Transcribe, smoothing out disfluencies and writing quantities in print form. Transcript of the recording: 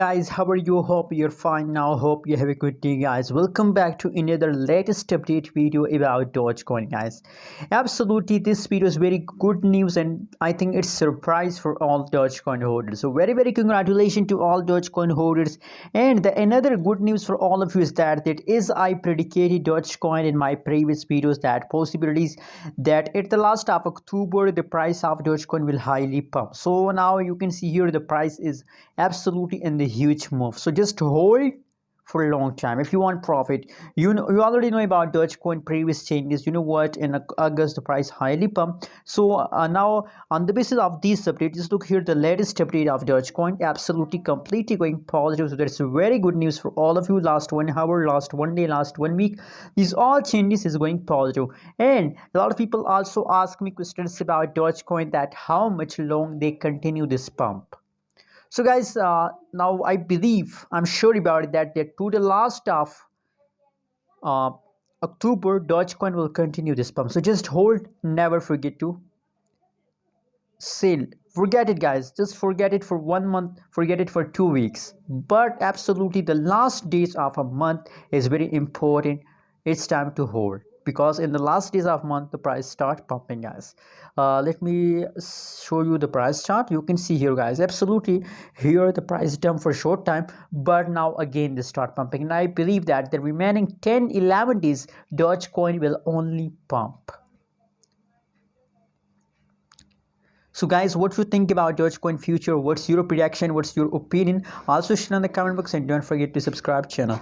Guys, how are you? Hope you're fine now. Hope you have a good day, guys. Welcome back to another latest update video about Dogecoin, guys. Absolutely, this video is very good news, and I think it's surprise for all Dogecoin holders. So, very congratulations to all Dogecoin holders. And the another good news for all of you is that is I predicated Dogecoin in my previous videos that possibilities that at the last of October the price of Dogecoin will highly pump. So now you can see here the price is absolutely in the huge move. So just hold for a long time if you want profit. You already know about Dogecoin previous changes. You know what, in August the price highly pumped. So now on the basis of these updates, just look here the latest update of Dogecoin absolutely completely going positive. So that's very good news for all of you. Last 1 hour, last 1 day, last 1 week, these all changes is going positive. And a lot of people also ask me questions about Dogecoin, that how much long they continue this pump. So guys, now I believe, I'm sure about it, that to the last of uh, October, Dogecoin will continue this pump. So just hold, never forget to sell. Forget it, guys. Just forget it for 1 month, forget it for 2 weeks. But absolutely, the last days of a month is very important. It's time to hold because in the last days of month the price start pumping, guys. Let me show you the price chart. You can see here, guys, absolutely here the price dump for short time, but now again they start pumping, and I believe that the remaining 10-11 days Dogecoin will only pump. So guys, what you think about Dogecoin future? What's your prediction? What's your opinion? Also share in the comment box, and don't forget to subscribe channel.